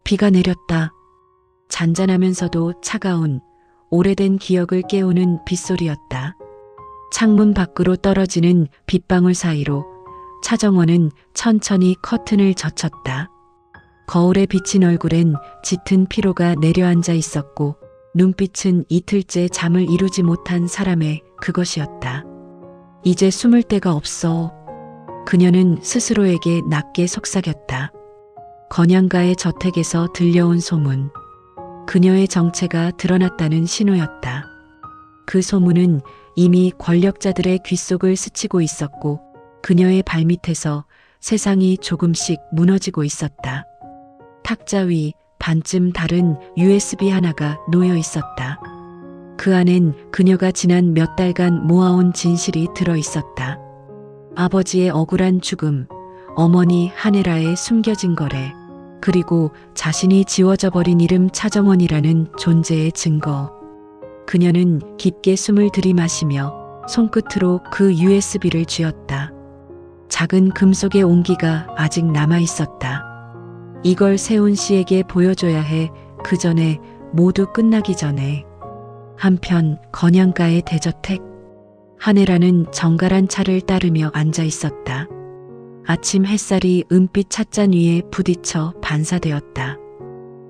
비가 내렸다. 잔잔하면서도 차가운 오래된 기억을 깨우는 빗소리였다. 창문 밖으로 떨어지는 빗방울 사이로 차정원은 천천히 커튼을 젖혔다. 거울에 비친 얼굴엔 짙은 피로가 내려앉아 있었고 눈빛은 이틀째 잠을 이루지 못한 사람의 그것이었다. 이제 숨을 데가 없어. 그녀는 스스로에게 낮게 속삭였다. 건양가의 저택에서 들려온 소문. 그녀의 정체가 드러났다는 신호였다. 그 소문은 이미 권력자들의 귓속을 스치고 있었고 그녀의 발밑에서 세상이 조금씩 무너지고 있었다. 탁자 위 반쯤 다른 USB 하나가 놓여 있었다. 그 안엔 그녀가 지난 몇 달간 모아온 진실이 들어 있었다. 아버지의 억울한 죽음, 어머니 한혜라의 숨겨진 거래, 그리고 자신이 지워져 버린 이름 차정원이라는 존재의 증거. 그녀는 깊게 숨을 들이마시며 손끝으로 그 USB를 쥐었다. 작은 금속의 온기가 아직 남아 있었다. 이걸 세훈 씨에게 보여줘야 해. 그 전에, 모두 끝나기 전에. 한편 건양가의 대저택. 한혜라는 정갈한 차를 따르며 앉아 있었다. 아침 햇살이 은빛 찻잔 위에 부딪혀 반사되었다.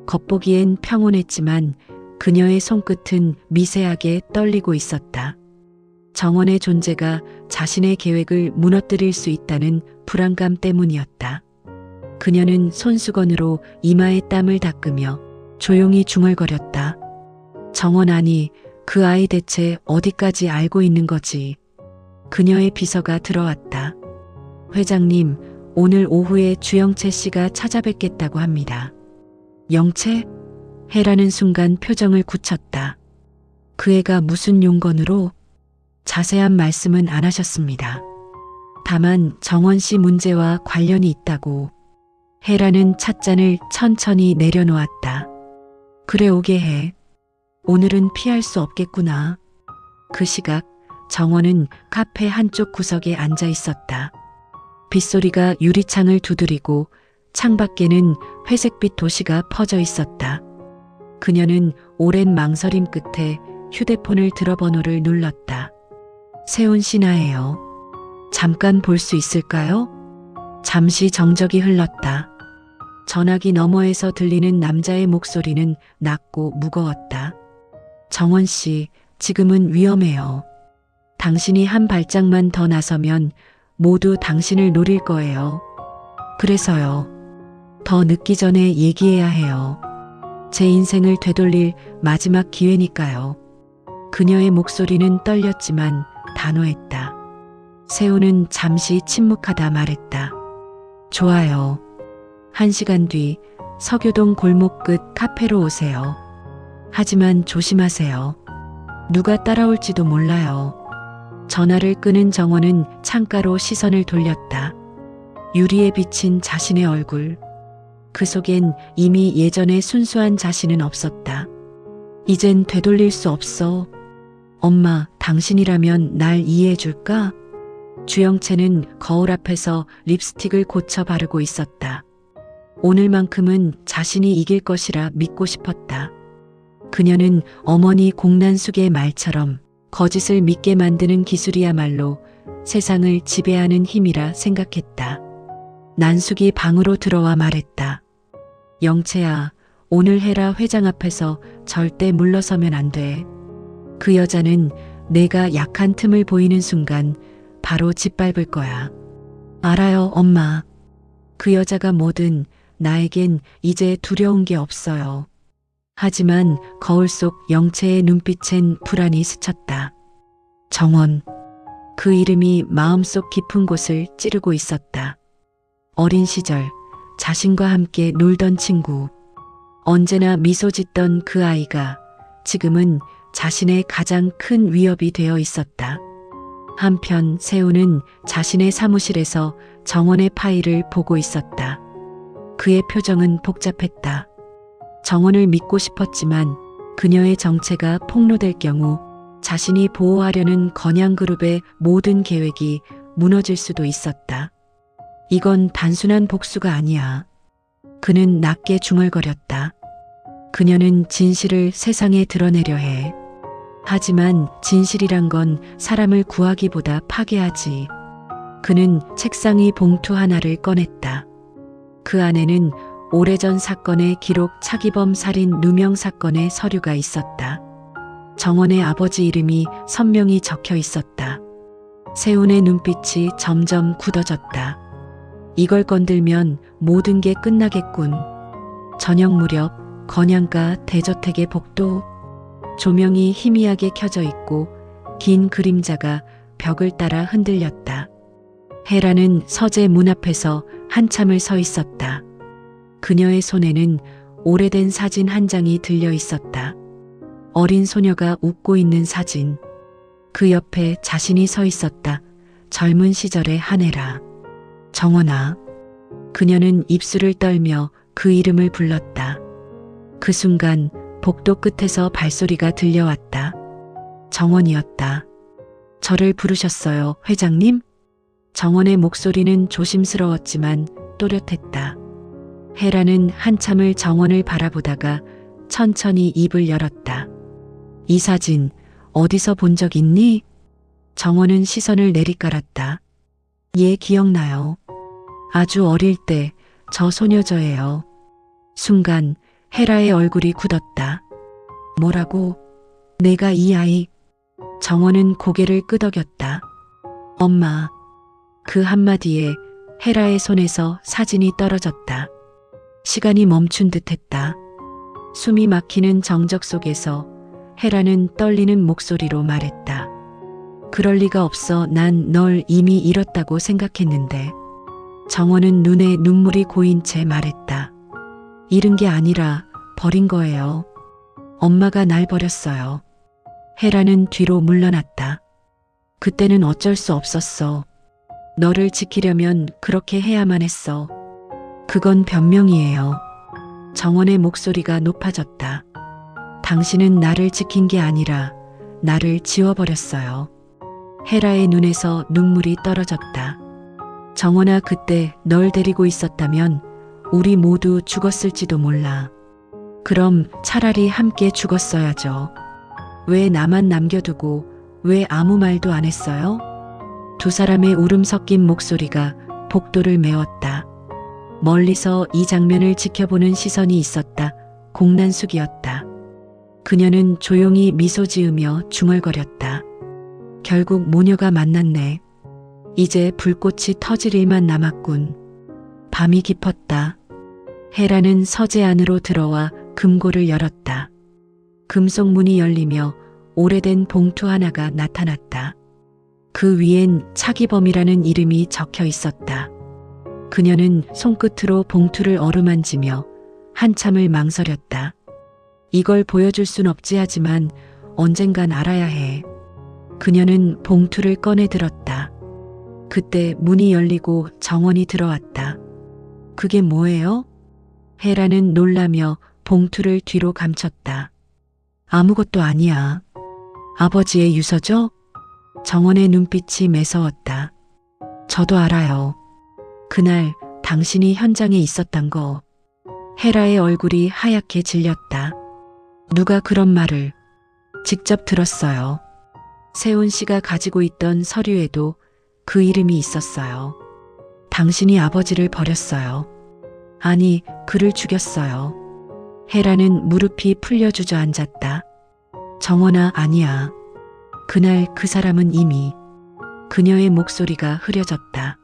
겉보기엔 평온했지만 그녀의 손끝은 미세하게 떨리고 있었다. 정원의 존재가 자신의 계획을 무너뜨릴 수 있다는 불안감 때문이었다. 그녀는 손수건으로 이마에 땀을 닦으며 조용히 중얼거렸다. 정원 아니, 그 아이 대체 어디까지 알고 있는 거지? 그녀의 비서가 들어왔다. 회장님, 오늘 오후에 주영채 씨가 찾아뵙겠다고 합니다. 영채? 해라는 순간 표정을 굳혔다. 그 애가 무슨 용건으로? 자세한 말씀은 안 하셨습니다. 다만 정원 씨 문제와 관련이 있다고. 해라는 찻잔을 천천히 내려놓았다. 그래 오게 해. 오늘은 피할 수 없겠구나. 그 시각 정원은 카페 한쪽 구석에 앉아 있었다. 빗소리가 유리창을 두드리고 창밖에는 회색빛 도시가 퍼져 있었다. 그녀는 오랜 망설임 끝에 휴대폰을 들어 번호를 눌렀다. 세훈 씨나예요. 잠깐 볼 수 있을까요? 잠시 정적이 흘렀다. 전화기 너머에서 들리는 남자의 목소리는 낮고 무거웠다. 정원 씨, 지금은 위험해요. 당신이 한 발짝만 더 나서면 모두 당신을 노릴 거예요. 그래서요. 더 늦기 전에 얘기해야 해요. 제 인생을 되돌릴 마지막 기회니까요. 그녀의 목소리는 떨렸지만 단호했다. 세훈은 잠시 침묵하다 말했다. 좋아요. 1시간 뒤 서교동 골목 끝 카페로 오세요. 하지만 조심하세요. 누가 따라올지도 몰라요. 전화를 끄는 정원은 창가로 시선을 돌렸다. 유리에 비친 자신의 얼굴. 그 속엔 이미 예전의 순수한 자신은 없었다. 이젠 되돌릴 수 없어. 엄마, 당신이라면 날 이해해 줄까? 주영채는 거울 앞에서 립스틱을 고쳐 바르고 있었다. 오늘만큼은 자신이 이길 것이라 믿고 싶었다. 그녀는 어머니 공난숙의 말처럼 거짓을 믿게 만드는 기술이야말로 세상을 지배하는 힘이라 생각했다. 난숙이 방으로 들어와 말했다. 영채야, 오늘 해라 회장 앞에서 절대 물러서면 안 돼. 그 여자는 내가 약한 틈을 보이는 순간 바로 짓밟을 거야. 알아요, 엄마. 그 여자가 뭐든 나에겐 이제 두려운 게 없어요. 하지만 거울 속 영채의 눈빛엔 불안이 스쳤다. 정원. 그 이름이 마음속 깊은 곳을 찌르고 있었다. 어린 시절 자신과 함께 놀던 친구. 언제나 미소 짓던 그 아이가 지금은 자신의 가장 큰 위협이 되어 있었다. 한편 세훈은 자신의 사무실에서 정원의 파일을 보고 있었다. 그의 표정은 복잡했다. 정원을 믿고 싶었지만 그녀의 정체가 폭로될 경우 자신이 보호하려는 건양그룹의 모든 계획이 무너질 수도 있었다. 이건 단순한 복수가 아니야. 그는 낮게 중얼거렸다. 그녀는 진실을 세상에 드러내려 해. 하지만 진실이란 건 사람을 구하기보다 파괴하지. 그는 책상 위 봉투 하나를 꺼냈다. 그 안에는 오래전 사건의 기록, 차기범 살인 누명 사건의 서류가 있었다. 정원의 아버지 이름이 선명히 적혀 있었다. 세훈의 눈빛이 점점 굳어졌다. 이걸 건들면 모든 게 끝나겠군. 저녁 무렵 건양가 대저택의 복도, 조명이 희미하게 켜져 있고 긴 그림자가 벽을 따라 흔들렸다. 헤라는 서재 문 앞에서 한참을 서 있었다. 그녀의 손에는 오래된 사진 한 장이 들려 있었다. 어린 소녀가 웃고 있는 사진. 그 옆에 자신이 서 있었다. 젊은 시절의 한혜라. 정원아. 그녀는 입술을 떨며 그 이름을 불렀다. 그 순간 복도 끝에서 발소리가 들려왔다. 정원이었다. 저를 부르셨어요, 회장님? 정원의 목소리는 조심스러웠지만 또렷했다. 헤라는 한참을 정원을 바라보다가 천천히 입을 열었다. 이 사진 어디서 본 적 있니? 정원은 시선을 내리깔았다. 예, 기억나요. 아주 어릴 때 저 소녀저예요. 순간 헤라의 얼굴이 굳었다. 뭐라고? 내가 이 아이? 정원은 고개를 끄덕였다. 엄마. 그 한마디에 헤라의 손에서 사진이 떨어졌다. 시간이 멈춘 듯했다. 숨이 막히는 정적 속에서 헤라는 떨리는 목소리로 말했다. 그럴 리가 없어. 난 널 이미 잃었다고 생각했는데. 정원은 눈에 눈물이 고인 채 말했다. 잃은 게 아니라 버린 거예요. 엄마가 날 버렸어요. 헤라는 뒤로 물러났다. 그때는 어쩔 수 없었어. 너를 지키려면 그렇게 해야만 했어. 그건 변명이에요. 정원의 목소리가 높아졌다. 당신은 나를 지킨 게 아니라 나를 지워버렸어요. 헤라의 눈에서 눈물이 떨어졌다. 정원아, 그때 널 데리고 있었다면 우리 모두 죽었을지도 몰라. 그럼 차라리 함께 죽었어야죠. 왜 나만 남겨두고 왜 아무 말도 안 했어요? 두 사람의 울음 섞인 목소리가 복도를 메웠다. 멀리서 이 장면을 지켜보는 시선이 있었다. 공난숙이었다. 그녀는 조용히 미소 지으며 중얼거렸다. 결국 모녀가 만났네. 이제 불꽃이 터질 일만 남았군. 밤이 깊었다. 헤라는 서재 안으로 들어와 금고를 열었다. 금속 문이 열리며 오래된 봉투 하나가 나타났다. 그 위엔 차기범이라는 이름이 적혀 있었다. 그녀는 손끝으로 봉투를 어루만지며 한참을 망설였다. 이걸 보여줄 순 없지, 하지만 언젠간 알아야 해. 그녀는 봉투를 꺼내 들었다. 그때 문이 열리고 정원이 들어왔다. 그게 뭐예요? 헤라는 놀라며 봉투를 뒤로 감췄다. 아무것도 아니야. 아버지의 유서죠? 정원의 눈빛이 매서웠다. 저도 알아요. 그날 당신이 현장에 있었단 거. 헤라의 얼굴이 하얗게 질렸다. 누가 그런 말을? 직접 들었어요. 세훈 씨가 가지고 있던 서류에도 그 이름이 있었어요. 당신이 아버지를 버렸어요. 아니, 그를 죽였어요. 헤라는 무릎이 풀려 주저앉았다. 정원아, 아니야. 그날 그 사람은 이미. 그녀의 목소리가 흐려졌다.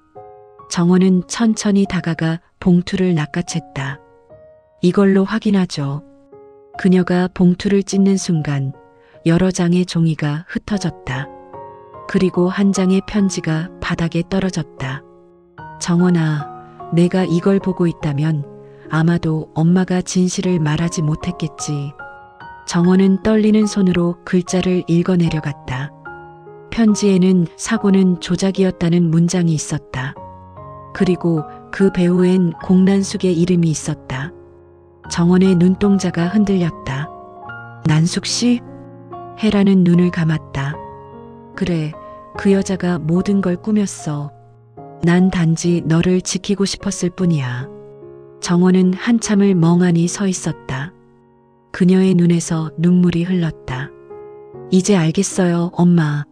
정원은 천천히 다가가 봉투를 낚아챘다. 이걸로 확인하죠. 그녀가 봉투를 찢는 순간 여러 장의 종이가 흩어졌다. 그리고 한 장의 편지가 바닥에 떨어졌다. 정원아, 내가 이걸 보고 있다면 아마도 엄마가 진실을 말하지 못했겠지. 정원은 떨리는 손으로 글자를 읽어내려갔다. 편지에는 사고는 조작이었다는 문장이 있었다. 그리고 그 배후엔 공난숙의 이름이 있었다. 정원의 눈동자가 흔들렸다. 난숙 씨? 헤라는 눈을 감았다. 그래, 그 여자가 모든 걸 꾸몄어. 난 단지 너를 지키고 싶었을 뿐이야. 정원은 한참을 멍하니 서 있었다. 그녀의 눈에서 눈물이 흘렀다. 이제 알겠어요, 엄마.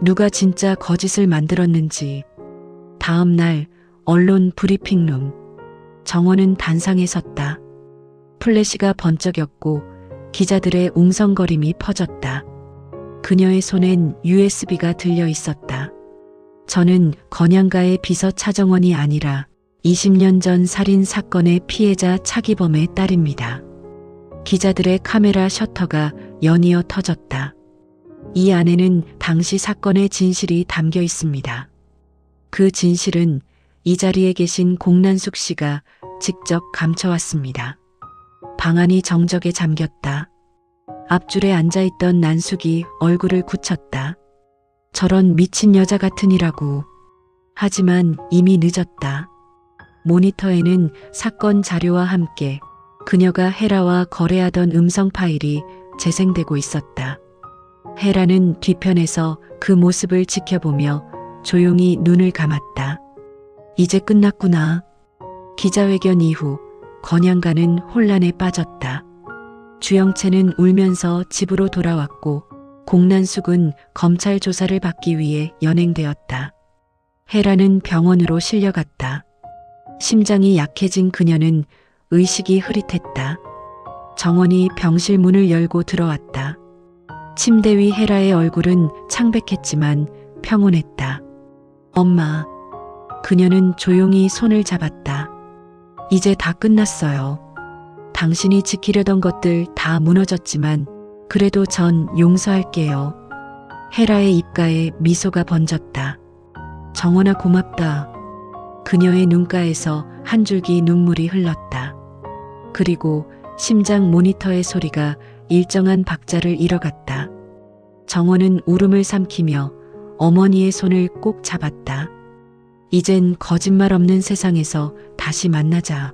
누가 진짜 거짓을 만들었는지. 다음 날 언론 브리핑룸. 정원은 단상에 섰다. 플래시가 번쩍였고 기자들의 웅성거림이 퍼졌다. 그녀의 손엔 USB가 들려 있었다. 저는 건양가의 비서 차정원이 아니라 20년 전 살인 사건의 피해자 차기범의 딸입니다. 기자들의 카메라 셔터가 연이어 터졌다. 이 안에는 당시 사건의 진실이 담겨 있습니다. 그 진실은 이 자리에 계신 공난숙 씨가 직접 감춰왔습니다. 방안이 정적에 잠겼다. 앞줄에 앉아있던 난숙이 얼굴을 굳혔다. 저런 미친 여자 같으니라고. 하지만 이미 늦었다. 모니터에는 사건 자료와 함께 그녀가 헤라와 거래하던 음성 파일이 재생되고 있었다. 헤라는 뒤편에서 그 모습을 지켜보며 조용히 눈을 감았다. 이제 끝났구나. 기자회견 이후 건양가는 혼란에 빠졌다. 주영채는 울면서 집으로 돌아왔고 공난숙은 검찰 조사를 받기 위해 연행되었다. 헤라는 병원으로 실려갔다. 심장이 약해진 그녀는 의식이 흐릿했다. 정원이 병실 문을 열고 들어왔다. 침대 위 헤라의 얼굴은 창백했지만 평온했다. 엄마. 그녀는 조용히 손을 잡았다. 이제 다 끝났어요. 당신이 지키려던 것들 다 무너졌지만 그래도 전 용서할게요. 헤라의 입가에 미소가 번졌다. 정원아 고맙다. 그녀의 눈가에서 한 줄기 눈물이 흘렀다. 그리고 심장 모니터의 소리가 일정한 박자를 잃어갔다. 정원은 울음을 삼키며 어머니의 손을 꼭 잡았다. 이젠 거짓말 없는 세상에서 다시 만나자.